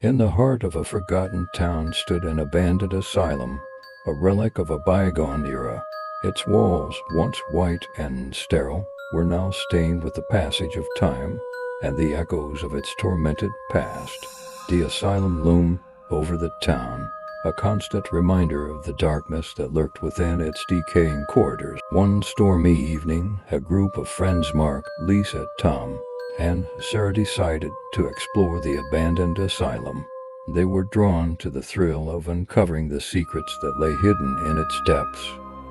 In the heart of a forgotten town stood an abandoned asylum, a relic of a bygone era. Its walls, once white and sterile, were now stained with the passage of time and the echoes of its tormented past. The asylum loomed over the town, a constant reminder of the darkness that lurked within its decaying corridors. One stormy evening, a group of friends, Mark, Lisa, Tom, and Sarah, decided to explore the abandoned asylum. They were drawn to the thrill of uncovering the secrets that lay hidden in its depths.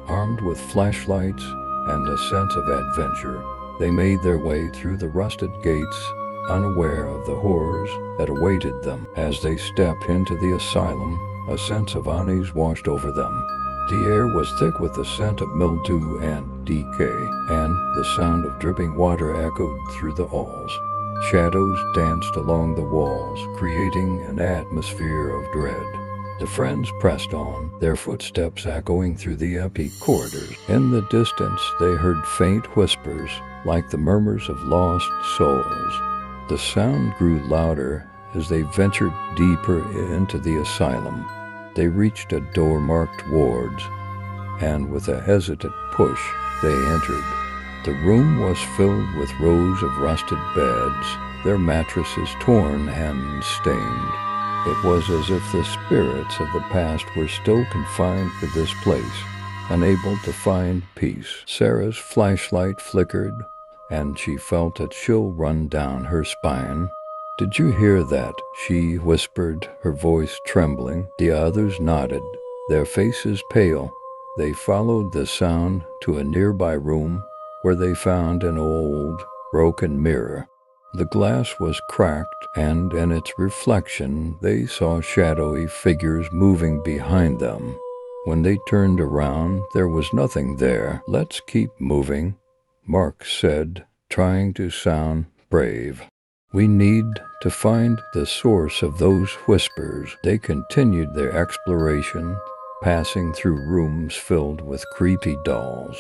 Armed with flashlights and a sense of adventure, they made their way through the rusted gates, unaware of the horrors that awaited them. As they stepped into the asylum, a sense of unease washed over them. The air was thick with the scent of mildew and decay, and the sound of dripping water echoed through the halls. Shadows danced along the walls, creating an atmosphere of dread. The friends pressed on, their footsteps echoing through the empty corridors. In the distance, they heard faint whispers, like the murmurs of lost souls. The sound grew louder as they ventured deeper into the asylum. They reached a door marked wards, and with a hesitant push, they entered. The room was filled with rows of rusted beds, their mattresses torn and stained. It was as if the spirits of the past were still confined to this place, unable to find peace. Sarah's flashlight flickered, and she felt a chill run down her spine. "Did you hear that?" she whispered, her voice trembling. The others nodded, their faces pale. They followed the sound to a nearby room where they found an old, broken mirror. The glass was cracked, and in its reflection they saw shadowy figures moving behind them. When they turned around, there was nothing there. "Let's keep moving," Mark said, trying to sound brave. "We need to find the source of those whispers." They continued their exploration, passing through rooms filled with creepy dolls.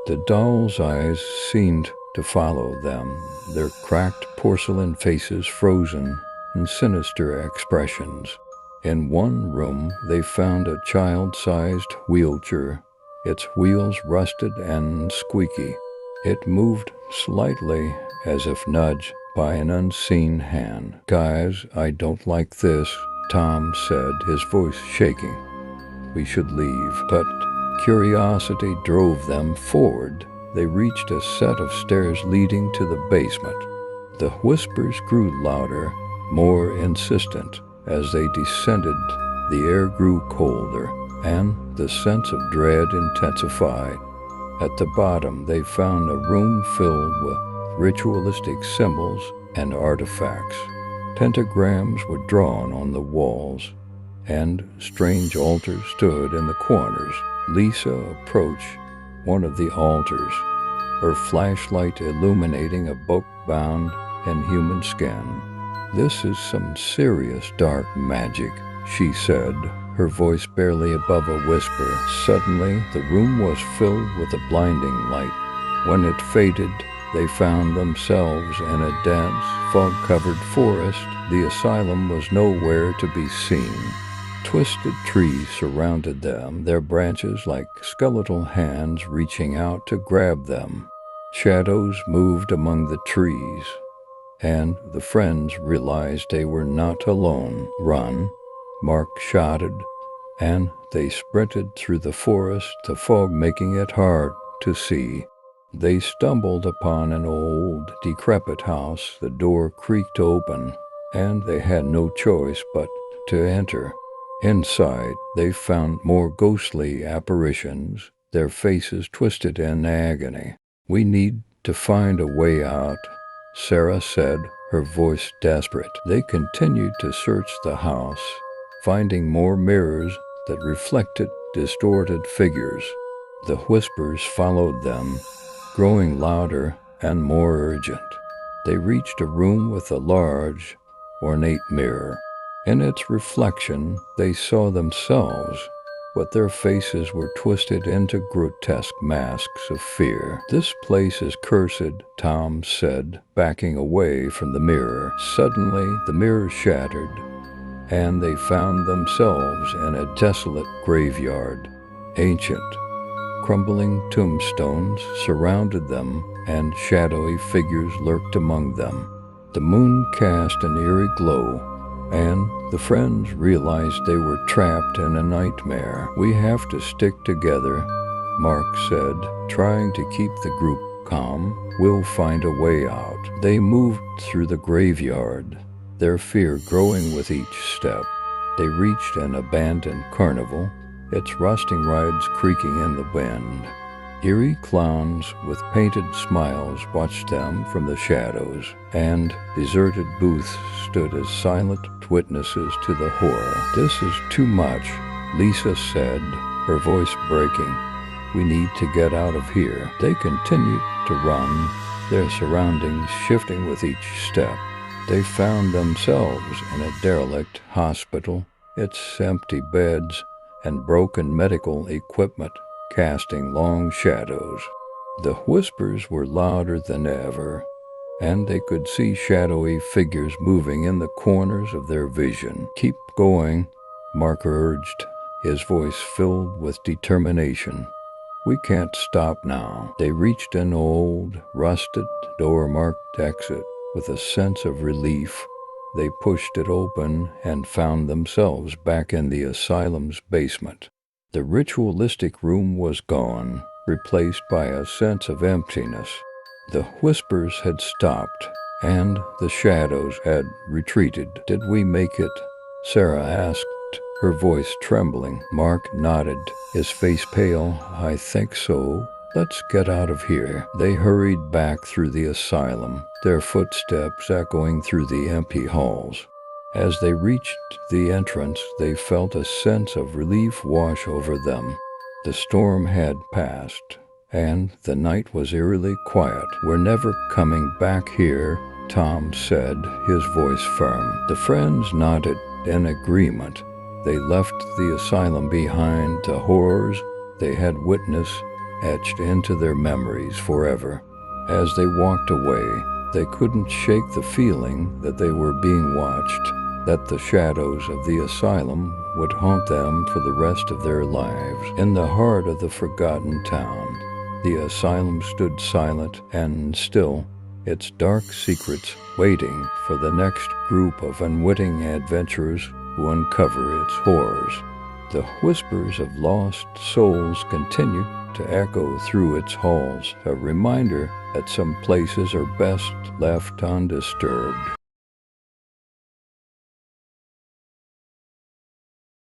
The dolls' eyes seemed to follow them, their cracked porcelain faces frozen in sinister expressions. In one room, they found a child-sized wheelchair, its wheels rusted and squeaky. It moved slightly, as if nudged by an unseen hand. "Guys, I don't like this," Tom said, his voice shaking. "We should leave." But curiosity drove them forward. They reached a set of stairs leading to the basement. The whispers grew louder, more insistent. As they descended, the air grew colder, and the sense of dread intensified. At the bottom, they found a room filled with ritualistic symbols and artifacts. Pentagrams were drawn on the walls, and strange altars stood in the corners. Lisa approached one of the altars, her flashlight illuminating a book bound in human skin. "This is some serious dark magic," she said, her voice barely above a whisper. Suddenly, the room was filled with a blinding light. When it faded, they found themselves in a dense, fog-covered forest. The asylum was nowhere to be seen. Twisted trees surrounded them, their branches like skeletal hands reaching out to grab them. Shadows moved among the trees, and the friends realized they were not alone. "Run," Mark shouted, and they sprinted through the forest, the fog making it hard to see. They stumbled upon an old, decrepit house. The door creaked open, and they had no choice but to enter. Inside, they found more ghostly apparitions, their faces twisted in agony. "We need to find a way out," Sarah said, her voice desperate. They continued to search the house, finding more mirrors that reflected distorted figures. The whispers followed them, growing louder and more urgent. They reached a room with a large, ornate mirror. In its reflection, they saw themselves, but their faces were twisted into grotesque masks of fear. "This place is cursed," Tom said, backing away from the mirror. Suddenly, the mirror shattered, and they found themselves in a desolate graveyard. Ancient, crumbling tombstones surrounded them, and shadowy figures lurked among them. The moon cast an eerie glow, and the friends realized they were trapped in a nightmare. "We have to stick together," Mark said, trying to keep the group calm. "We'll find a way out." They moved through the graveyard, their fear growing with each step. They reached an abandoned carnival, its rusting rides creaking in the wind. Eerie clowns with painted smiles watched them from the shadows, and deserted booths stood as silent witnesses to the horror. "This is too much," Lisa said, her voice breaking. "We need to get out of here." They continued to run, their surroundings shifting with each step. They found themselves in a derelict hospital, its empty beds and broken medical equipment casting long shadows. The whispers were louder than ever, and they could see shadowy figures moving in the corners of their vision. "Keep going," Mark urged, his voice filled with determination. "We can't stop now." They reached an old, rusted door marked exit. With a sense of relief, they pushed it open and found themselves back in the asylum's basement. The ritualistic room was gone, replaced by a sense of emptiness. The whispers had stopped, and the shadows had retreated. "Did we make it?" Sarah asked, her voice trembling. Mark nodded, his face pale. "I think so. Let's get out of here." They hurried back through the asylum, their footsteps echoing through the empty halls. As they reached the entrance, they felt a sense of relief wash over them. The storm had passed, and the night was eerily quiet. "We're never coming back here," Tom said, his voice firm. The friends nodded in agreement. They left the asylum behind, the horrors they had witnessed etched into their memories forever. As they walked away, they couldn't shake the feeling that they were being watched, that the shadows of the asylum would haunt them for the rest of their lives. In the heart of the forgotten town, the asylum stood silent and still, its dark secrets waiting for the next group of unwitting adventurers who uncover its horrors. The whispers of lost souls continued to echo through its halls, a reminder that some places are best left undisturbed.